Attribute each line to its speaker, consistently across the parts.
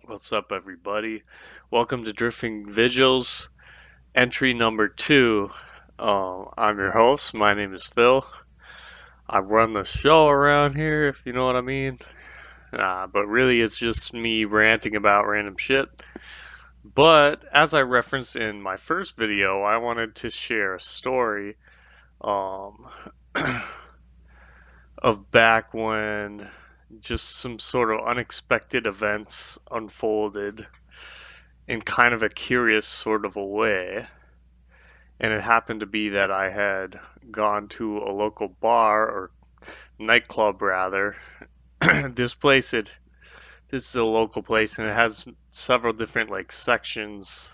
Speaker 1: What's up, everybody? Welcome to Drifting Vigils, entry number two. I'm your host. My name is Phil. I run the show around here, if you know what I mean. But really, it's just me ranting about random shit. But as I referenced in my first video, I wanted to share a story um, of back when just some sort of unexpected events unfolded in kind of a curious sort of a way. And it happened to be that I had gone to a local bar or nightclub rather. this place it this is a local place and it has several different like sections.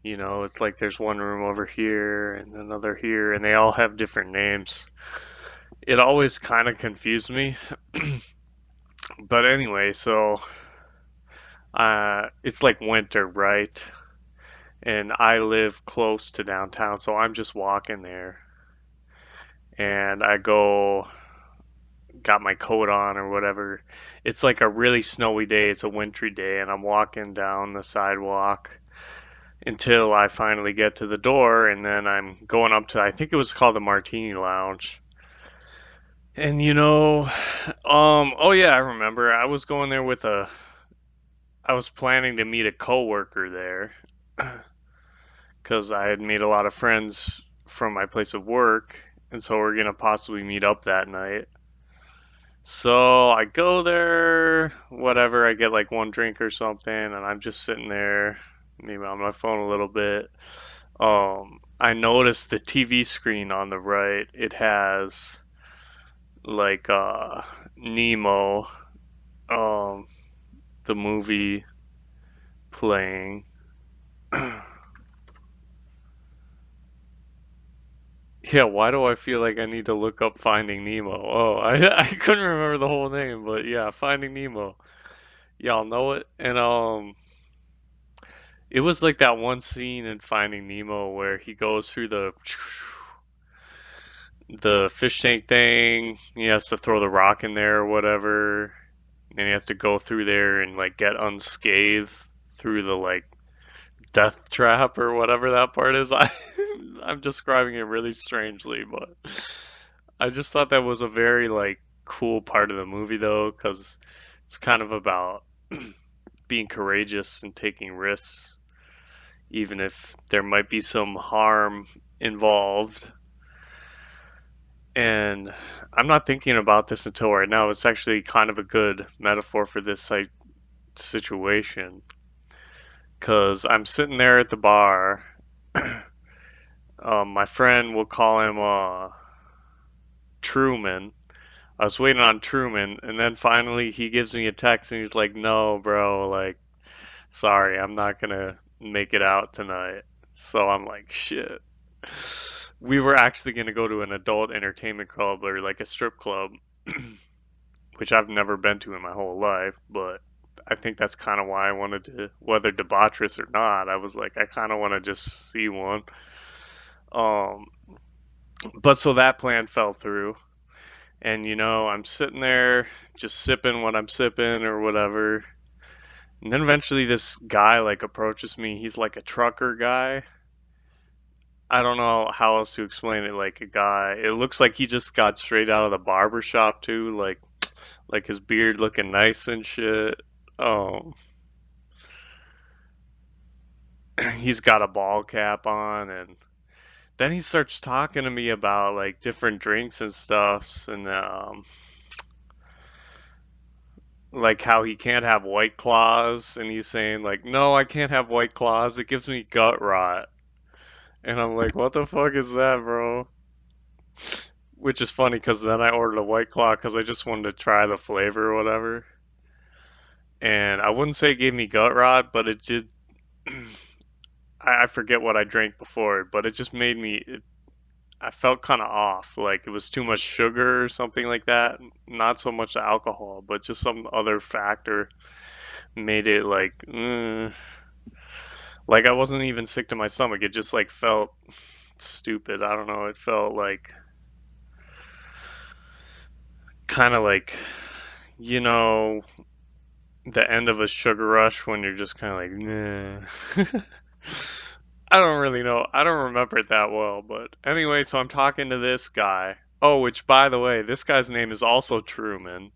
Speaker 1: It's like there's one room over here and another here and they all have different names. It always kind of confused me. But anyway, so it's like winter, right? And I live close to downtown, so I'm just walking there and I got my coat on or whatever. It's like a really snowy day. It's a wintry day, and I'm walking down the sidewalk until I finally get to the door, and then I'm going up to, I think it was called the Martini Lounge. And oh yeah, I remember. I was planning to meet a coworker there because I had made a lot of friends from my place of work, and so we're gonna possibly meet up that night. So I go there, whatever, I get like one drink or something, and I'm just sitting there, maybe on my phone a little bit. I noticed the TV screen on the right, it has like Nemo, um, the movie playing. Yeah, why do I feel like I need to look up Finding Nemo? Oh, I couldn't remember the whole name, but yeah, Finding Nemo. Y'all know it, and it was like that one scene in Finding Nemo where he goes through the fish tank thing. He has to throw the rock in there or whatever. And he has to go through there and like get unscathed through the like death trap or whatever that part is. I'm describing it really strangely, but I just thought that was a very like cool part of the movie though, because it's kind of about being courageous and taking risks even if there might be some harm involved. And I'm not thinking about this until right now. It's actually kind of a good metaphor for this like, situation because I'm sitting there at the bar. My friend, we'll call him Truman. I was waiting on Truman, and then finally he gives me a text and he's like, "No, bro, like, sorry, I'm not gonna make it out tonight." So I'm like, "Shit." We were actually going to go to an adult entertainment club or like a strip club, which I've never been to in my whole life, but I think that's kind of why I wanted to, whether debaucherous or not, I was like, I kind of want to just see one. Um, but so that plan fell through. And I'm sitting there just sipping what I'm sipping or whatever. And then eventually this guy like approaches me. He's like a trucker guy. I don't know how else to explain it. Like a guy, it looks like he just got straight out of the barber shop too. Like his beard looking nice and shit. Um, he's got a ball cap on, and then he starts talking to me about like different drinks and stuffs, and like how he can't have White Claws, and he's saying like, no, I can't have White Claws. It gives me gut rot. And I'm like, what the fuck is that, bro? Which is funny because then I ordered a White Claw because I just wanted to try the flavor or whatever. And I wouldn't say it gave me gut rot, but it did. I forget what I drank before, but it just made me. I felt kind of off, like it was too much sugar or something like that. Not so much the alcohol, but just some other factor made it like I wasn't even sick to my stomach. It just like felt stupid. I don't know. It felt like kind of like you know the end of a sugar rush when you're just kind of like, nah. I don't really know. I don't remember it that well, but anyway, so I'm talking to this guy. Oh, which by the way, this guy's name is also Truman,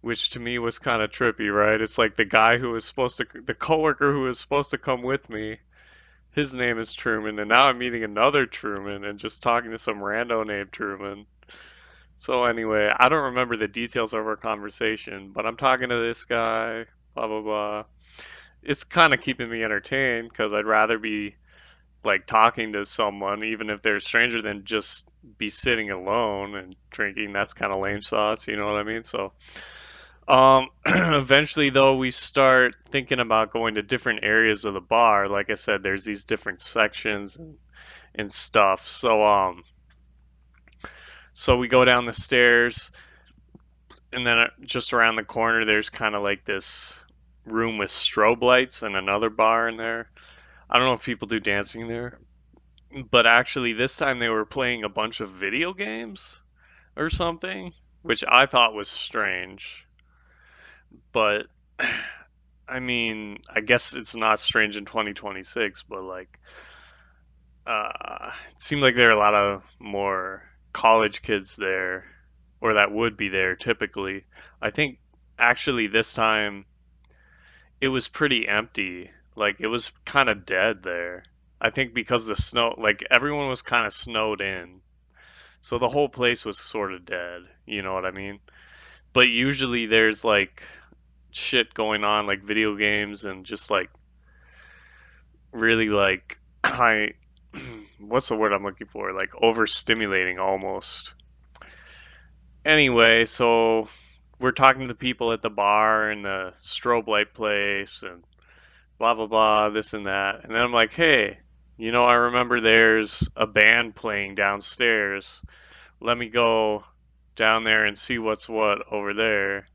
Speaker 1: which to me was kind of trippy, right? It's like the guy who was supposed to, the coworker who was supposed to come with me, his name is Truman, and now I'm meeting another Truman and just talking to some rando named Truman. So anyway, I don't remember the details of our conversation, but I'm talking to this guy, blah blah blah. It's kind of keeping me entertained because I'd rather be like talking to someone, even if they're a stranger, than just be sitting alone and drinking. That's kind of lame sauce, you know what I mean? So, eventually though, we start thinking about going to different areas of the bar. Like I said, there's these different sections and stuff. So we go down the stairs, and then just around the corner, there's kind of like this room with strobe lights and another bar in there. I don't know if people do dancing there, but actually this time they were playing a bunch of video games or something, which I thought was strange. But I mean, I guess it's not strange in 2026, but like, it seemed like there are a lot of more college kids there, or that would be there typically. I think actually this time it was pretty empty. Like it was kind of dead there. I think because the snow, like everyone was kind of snowed in. So the whole place was sort of dead. You know what I mean? But usually there's like shit going on, like video games and just like really like high, what's the word I'm looking for? Like overstimulating almost. Anyway, so we're talking to the people at the bar and the strobe light place and blah blah blah, this and that. And then I'm like, hey, I remember there's a band playing downstairs. Let me go down there and see what's what over there.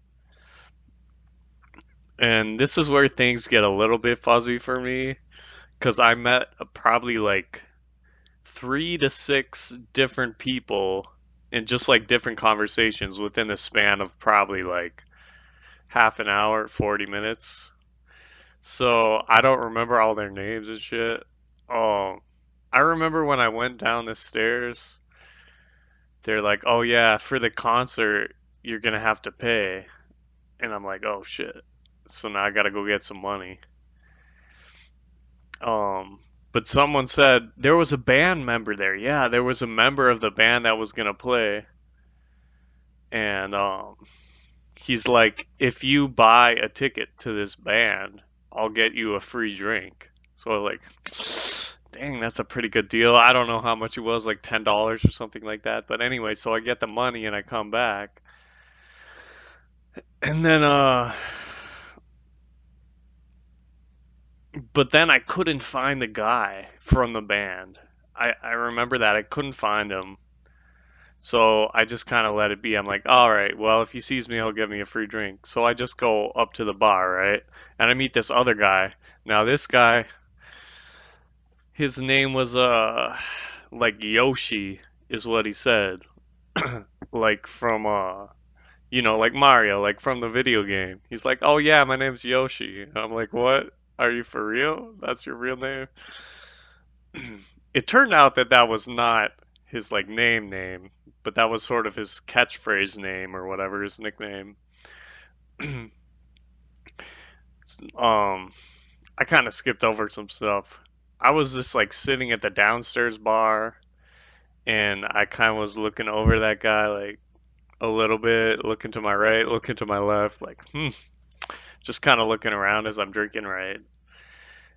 Speaker 1: And this is where things get a little bit fuzzy for me because I met probably like 3 to 6 different people in just like different conversations within the span of probably like half an hour, 40 minutes. So I don't remember all their names and shit. Oh, I remember when I went down the stairs, they're like, "Oh yeah, for the concert, you're gonna have to pay." And I'm like, "Oh shit." So now I gotta go get some money. Um, but someone said there was a band member there. Yeah, there was a member of the band that was gonna play, and he's like, "If you buy a ticket to this band, I'll get you a free drink." So I was like, "Dang, that's a pretty good deal." I don't know how much it was, like $10 or something like that. But anyway, so I get the money and I come back, and then but then I couldn't find the guy from the band. I remember that I couldn't find him. So I just kind of let it be. I'm like, all right, well, if he sees me, he'll give me a free drink. So I just go up to the bar, right? And I meet this other guy. Now, this guy, his name was, like Yoshi, is what he said. Like from, like Mario, like from the video game. He's like, oh yeah, my name's Yoshi. I'm like, what? Are you for real? That's your real name? It turned out that that was not his like name, but that was sort of his catchphrase name or whatever his nickname. I kind of skipped over some stuff. I was just like sitting at the downstairs bar, and I kind of was looking over that guy like a little bit, looking to my right, looking to my left, like just kind of looking around as I'm drinking, right?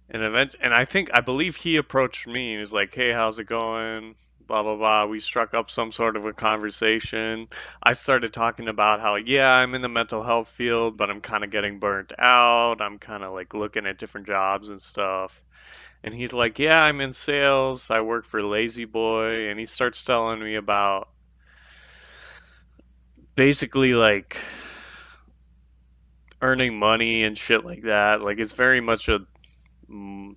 Speaker 1: And I believe he approached me and was like, "Hey, how's it going?" Blah blah blah. We struck up some sort of a conversation. I started talking about how, yeah, I'm in the mental health field, but I'm kind of getting burnt out. I'm kind of like looking at different jobs and stuff. And he's like, "Yeah, I'm in sales. I work for Lazy Boy." And he starts telling me about basically like earning money and shit like that. Like it's very much a mm,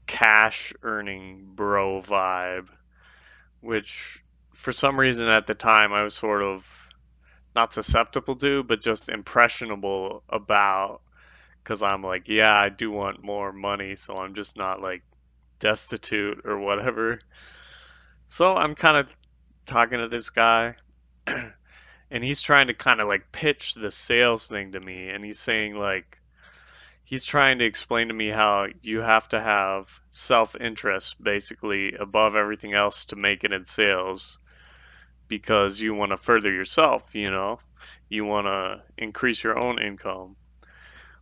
Speaker 1: cash earning bro vibe, which for some reason at the time I was sort of not susceptible to, but just impressionable about. Because I'm like, yeah, I do want more money, so I'm just not like destitute or whatever. So I'm kind of talking to this guy, and he's trying to kind of like pitch the sales thing to me, and he's saying like, he's trying to explain to me how you have to have self-interest basically above everything else to make it in sales because you want to further yourself, you know? You want to increase your own income,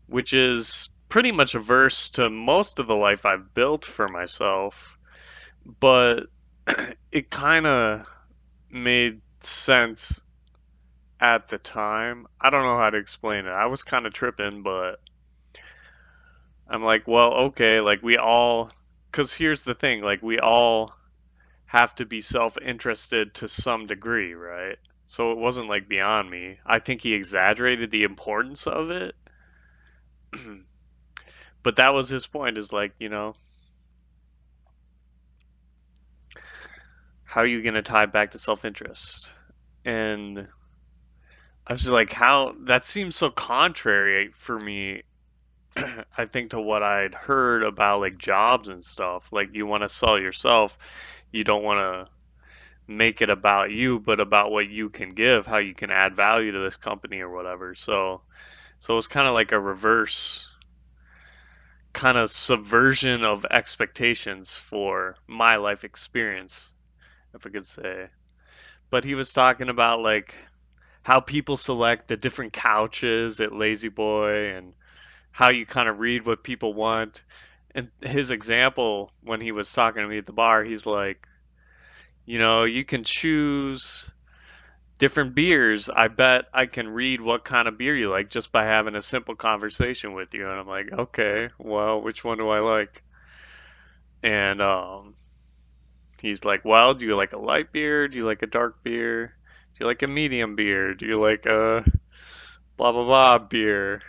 Speaker 1: which is pretty much averse to most of the life I've built for myself, but it kind of made sense at the time. I don't know how to explain it. I was kind of tripping, but I'm like, well, okay, like we all, because here's the thing, like we all have to be self-interested to some degree, right? So it wasn't like beyond me. I think he exaggerated the importance of it, but that was his point is like, how are you going to tie it back to self-interest? And I was just like, how that seems so contrary for me, I think, to what I'd heard about like jobs and stuff. Like, you want to sell yourself, you don't want to make it about you, but about what you can give, how you can add value to this company or whatever. So it's kind of like a reverse kind of subversion of expectations for my life experience, if I could say. But he was talking about like how people select the different couches at Lazy Boy and how you kind of read what people want. And his example when he was talking to me at the bar, he's like, you can choose different beers. I bet I can read what kind of beer you like just by having a simple conversation with you. And I'm like, okay, well, which one do I like? And he's like, well, do you like a light beer? Do you like a dark beer? Do you like a medium beer? Do you like a blah blah blah beer?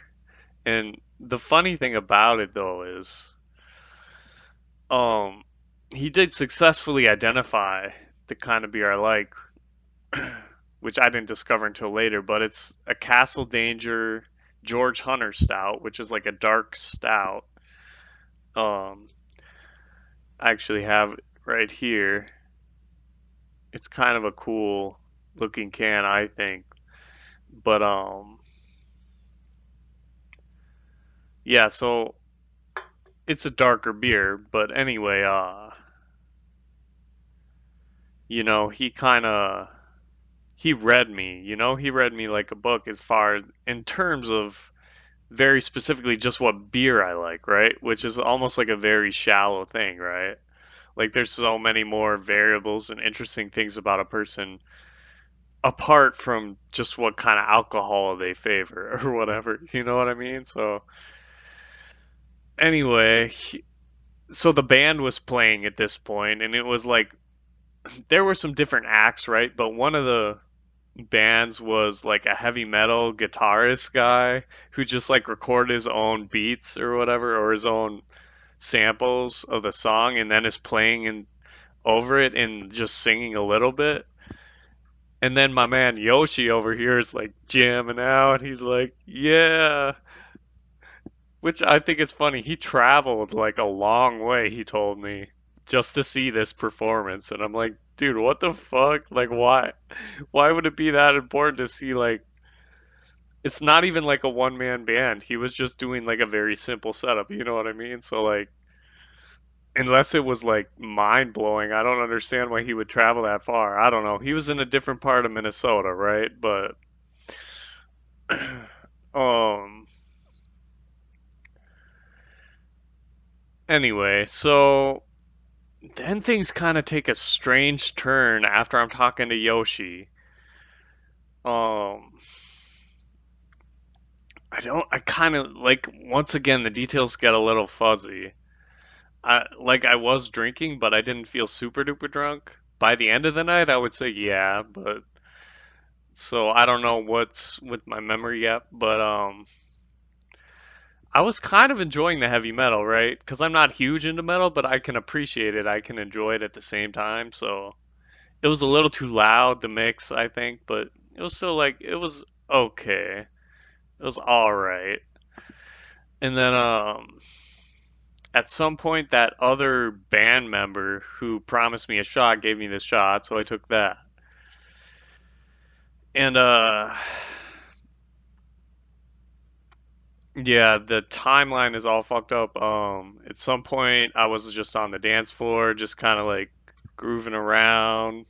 Speaker 1: And the funny thing about it though is, um, he did successfully identify the kind of beer I like, which I didn't discover until later, but it's a Castle Danger George Hunter Stout, which is like a dark stout. Um, I actually have it right here. It's kind of a cool looking can, I think. But yeah, so it's a darker beer, but anyway, he kind of he read me, he read me like a book as far as in terms of very specifically just what beer I like, right? Which is almost like a very shallow thing, right? Like there's so many more variables and interesting things about a person apart from just what kind of alcohol they favor or whatever. You know what I mean? So anyway, so the band was playing at this point, and it was like there were some different acts, right? But one of the bands was like a heavy metal guitarist guy who just like recorded his own beats or whatever, or his own samples of the song, and then is playing and over it and just singing a little bit. And then my man Yoshi over here is like jamming out. He's like, yeah. Which I think is funny. He traveled like a long way, he told me, just to see this performance. And I'm like, dude, what the fuck? Like, why? Why would it be that important to see, like, it's not even like a one man band. He was just doing like a very simple setup. You know what I mean? So, like, unless it was like mind blowing, I don't understand why he would travel that far. I don't know. He was in a different part of Minnesota, right? But, um, anyway, so then things kind of take a strange turn after I'm talking to Yoshi. Um, I kind of like, once again, the details get a little fuzzy. I was drinking, but I didn't feel super duper drunk. By the end of the night, I would say yeah, but so I don't know what's with my memory yet, but I was kind of enjoying the heavy metal, right? Because I'm not huge into metal, but I can appreciate it. I can enjoy it at the same time. So it was a little too loud, the mix, I think, but It was still like it was okay. It was all right. And then at some point that other band member who promised me a shot gave me this shot, so I took that. And yeah, the timeline is all fucked up. At some point I was just on the dance floor, just kind of like grooving around,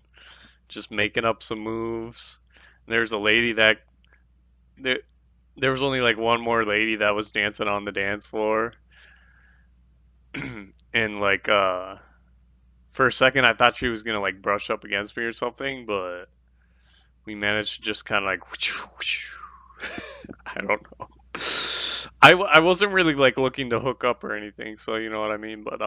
Speaker 1: just making up some moves. There's a lady that there, there was only like one more lady that was dancing on the dance floor, and like for a second I thought she was gonna like brush up against me or something, but we managed to just kind of like I don't know. I wasn't really like looking to hook up or anything, so you know what I mean. But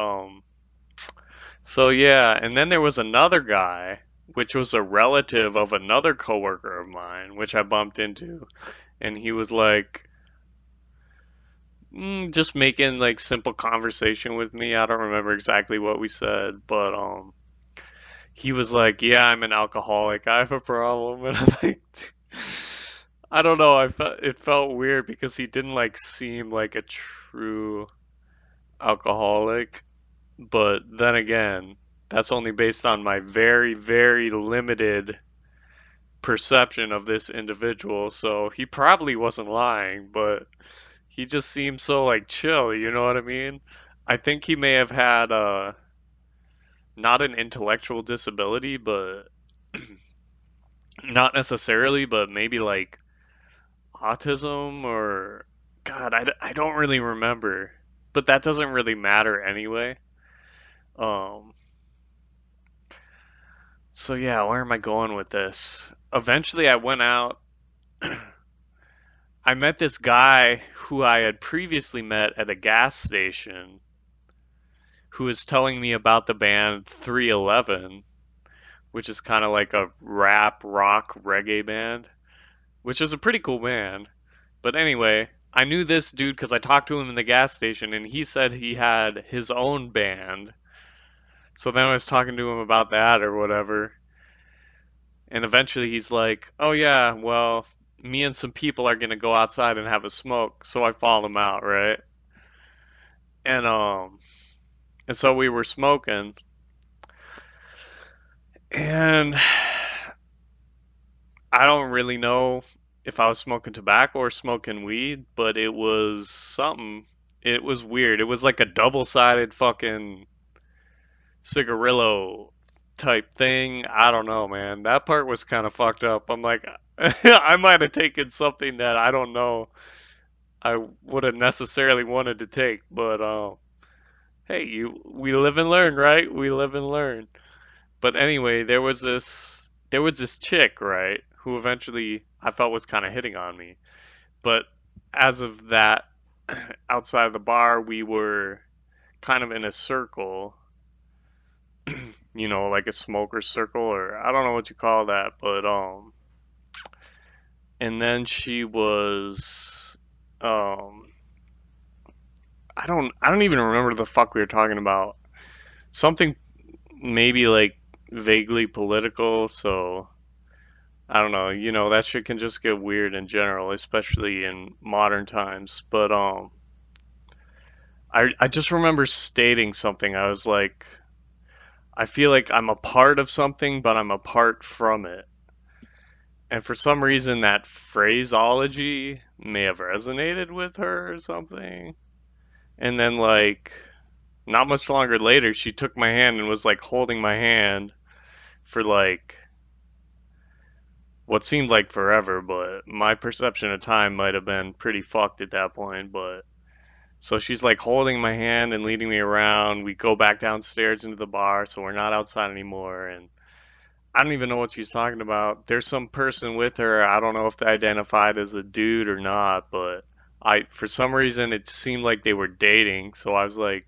Speaker 1: so yeah, and then there was another guy, which was a relative of another coworker of mine, which I bumped into, and he was like just making like simple conversation with me. I don't remember exactly what we said, but he was like, "Yeah, I'm an alcoholic. I have a problem." And I'm like, I don't know. I felt it felt weird because he didn't like seem like a true alcoholic. But then again, that's only based on my very, very limited perception of this individual. So he probably wasn't lying, but he just seemed so like chill, you know what I mean? I think he may have had not an intellectual disability, but not necessarily, but maybe like autism or God, I don't really remember. But that doesn't really matter anyway. Um, so yeah, where am I going with this? Eventually I went out. I met this guy who I had previously met at a gas station who was telling me about the band 311, which is kind of like a rap, rock, reggae band, which is a pretty cool band. But anyway, I knew this dude because I talked to him in the gas station and he said he had his own band. So then I was talking to him about that or whatever. And eventually he's like, "Oh yeah, well, me and some people are gonna go outside and have a smoke." So I followed him out, right? And and so we were smoking, and I don't really know if I was smoking tobacco or smoking weed, but it was something. It was weird. It was like a double-sided fucking cigarillo type thing. I don't know, man. That part was kind of fucked up. I'm like, I might have taken something that I don't know I would have necessarily wanted to take, but hey, we live and learn, right? We live and learn. But anyway, there was this chick, right, who eventually I felt was kind of hitting on me. But as of that, outside of the bar, we were kind of in a circle, like a smoker circle, or I don't know what you call that, but and then she was, um, I don't even remember the fuck we were talking about. Something maybe like vaguely political, so I don't know, that shit can just get weird in general, especially in modern times. But I just remember stating something. I was like, I feel like I'm a part of something, but I'm apart from it. And for some reason that phraseology may have resonated with her or something. And then like not much longer later, she took my hand and was like holding my hand for like what seemed like forever, but my perception of time might have been pretty fucked at that point. But so she's like holding my hand and leading me around. We go back downstairs into the bar, so we're not outside anymore. And I don't even know what she's talking about. There's some person with her. I don't know if they identified as a dude or not, but for some reason, it seemed like they were dating. So I was like,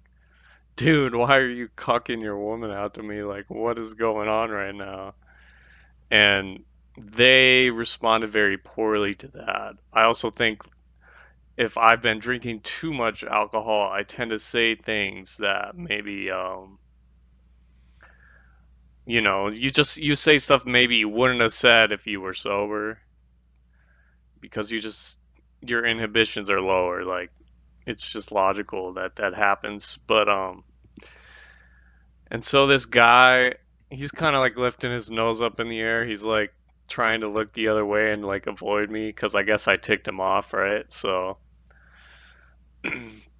Speaker 1: dude, why are you cucking your woman out to me? Like, what is going on right now? And they responded very poorly to that. I also think if I've been drinking too much alcohol, I tend to say things that maybe You say stuff maybe you wouldn't have said if you were sober because your inhibitions are lower. Like it's just logical that that happens. And so this guy, he's kind of like lifting his nose up in the air. He's like trying to look the other way and like avoid me because I guess I ticked him off, right? So,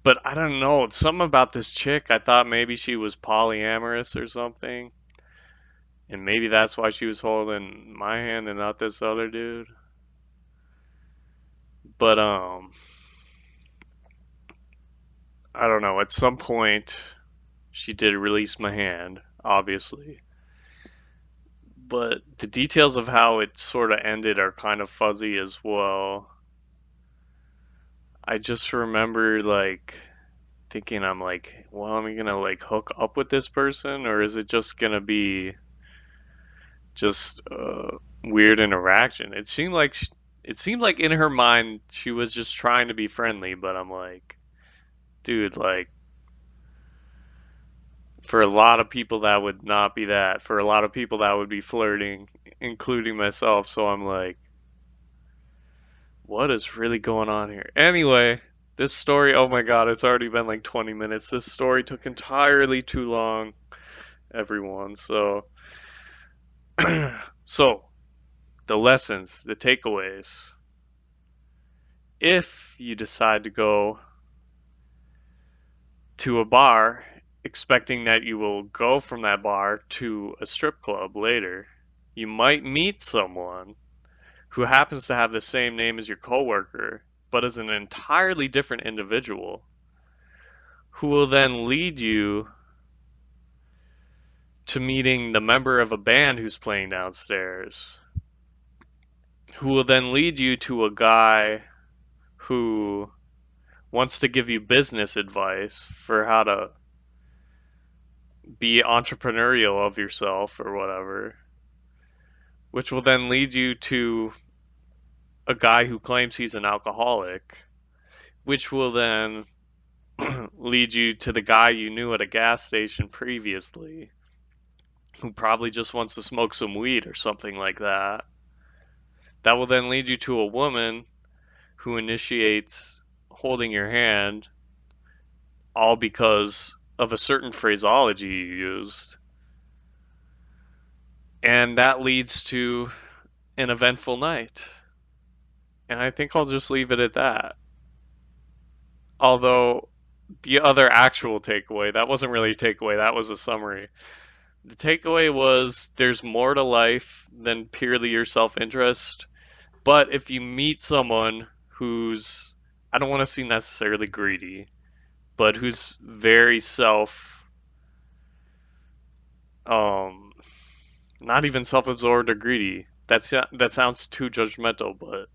Speaker 1: but I don't know. Something about this chick. I thought maybe she was polyamorous or something, and maybe that's why she was holding my hand and not this other dude. But I don't know. At some point, she did release my hand, obviously. But the details of how it sort of ended are kind of fuzzy as well. I just remember like thinking I'm like, well, am I gonna like hook up with this person or is it just gonna be just weird interaction? It seemed like in her mind she was just trying to be friendly, but I'm like, dude, like for a lot of people that would not be that. For a lot of people that would be flirting, including myself. So I'm like, what is really going on here? Anyway, this story, oh my god, it's already been like 20 minutes. This story took entirely too long, everyone. So the lessons, the takeaways. If you decide to go to a bar expecting that you will go from that bar to a strip club later, you might meet someone who happens to have the same name as your coworker, but is an entirely different individual, who will then lead you to meeting the member of a band who's playing downstairs, who will then lead you to a guy who wants to give you business advice for how to be entrepreneurial of yourself or whatever, which will then lead you to a guy who claims he's an alcoholic, which will then lead you to the guy you knew at a gas station previously, who probably just wants to smoke some weed or something like that. That will then lead you to a woman who initiates holding your hand, all because of a certain phraseology you used. And that leads to an eventful night. And I think I'll just leave it at that. Although the other actual takeaway, that wasn't really a takeaway, that was a summary. The takeaway was there's more to life than purely your self interest. But if you meet someone who's, I don't want to seem necessarily greedy, but who's very um, not even self-absorbed or greedy. That sounds too judgmental, but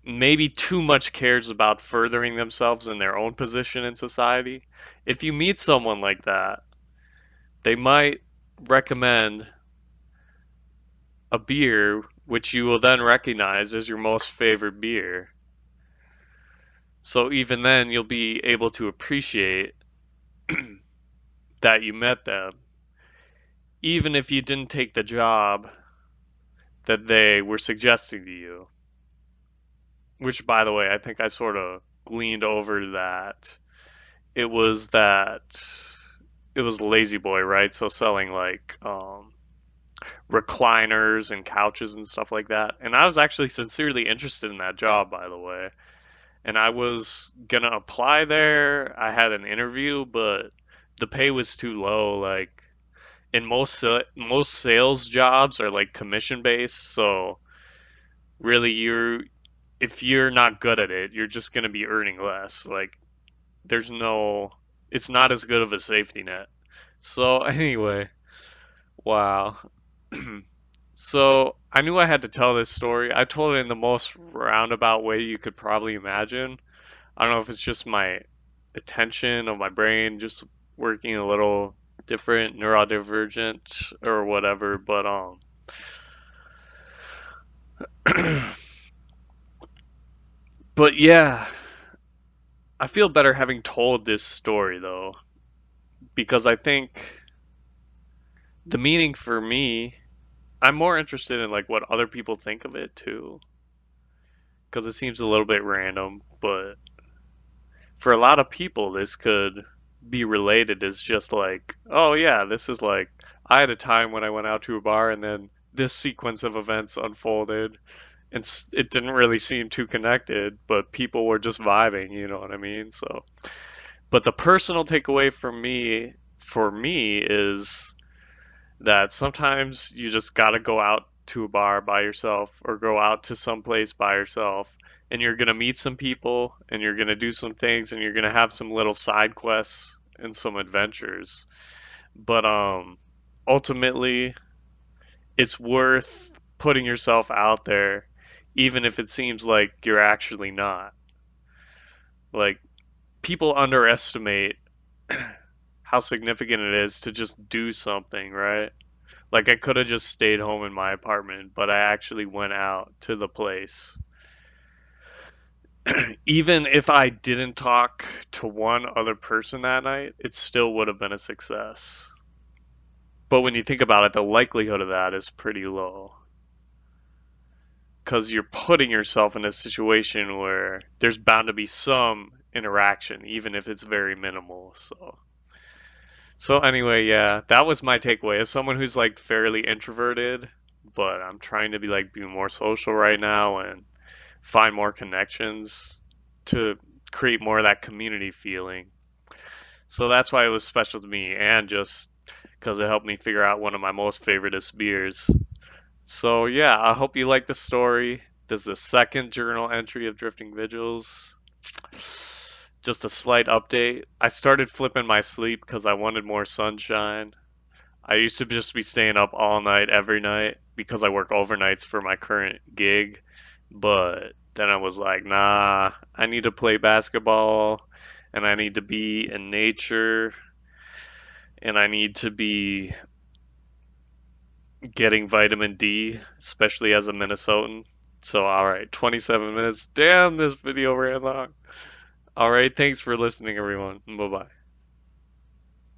Speaker 1: maybe too much cares about furthering themselves in their own position in society. If you meet someone like that, they might recommend a beer which you will then recognize as your most favorite beer. So even then, you'll be able to appreciate that you met them, even if you didn't take the job that they were suggesting to you. Which, by the way, I think I sort of gleaned over that. It was that it was Lazy Boy, right? So selling like recliners and couches and stuff like that. And I was actually sincerely interested in that job, by the way. And I was gonna apply there. I had an interview, but the pay was too low. Like in most sales jobs are like commission based, so really if you're not good at it, you're just gonna be earning less. Like there's no, it's not as good of a safety net. So anyway, wow. So I knew I had to tell this story. I told it in the most roundabout way you could probably imagine. I don't know if it's just my attention of my brain just working a little different, neurodivergent or whatever, but but yeah, I feel better having told this story though because I think the meaning for me, I'm more interested in like what other people think of it too, because it seems a little bit random. But for a lot of people, this could be related as just like, oh yeah, this is like I had a time when I went out to a bar and then this sequence of events unfolded, and it didn't really seem too connected, but people were just vibing. You know what I mean? So, but the personal takeaway for me is that sometimes you just got to go out to a bar by yourself or go out to some place by yourself, and you're going to meet some people and you're going to do some things and you're going to have some little side quests and some adventures. But ultimately it's worth putting yourself out there even if it seems like you're actually not. Like, people underestimate how significant it is to just do something, right? Like, I could have just stayed home in my apartment, but I actually went out to the place. Even if I didn't talk to one other person that night, it still would have been a success. But when you think about it, the likelihood of that is pretty low because you're putting yourself in a situation where there's bound to be some interaction, even if it's very minimal. So anyway, yeah, that was my takeaway. As someone who's like fairly introverted, but I'm trying to be more social right now and find more connections to create more of that community feeling. So that's why it was special to me, and just because it helped me figure out one of my most favoriteest beers. So yeah, I hope you like the story. This is the second journal entry of Drifting Vigils. Just a slight update. I started flipping my sleep because I wanted more sunshine. I used to just be staying up all night every night because I work overnights for my current gig. But then I was like, nah, I need to play basketball and I need to be in nature and I need to be getting vitamin D, especially as a Minnesotan. So, all right, 27 minutes. Damn, this video ran long. All right, thanks for listening, everyone. Bye bye.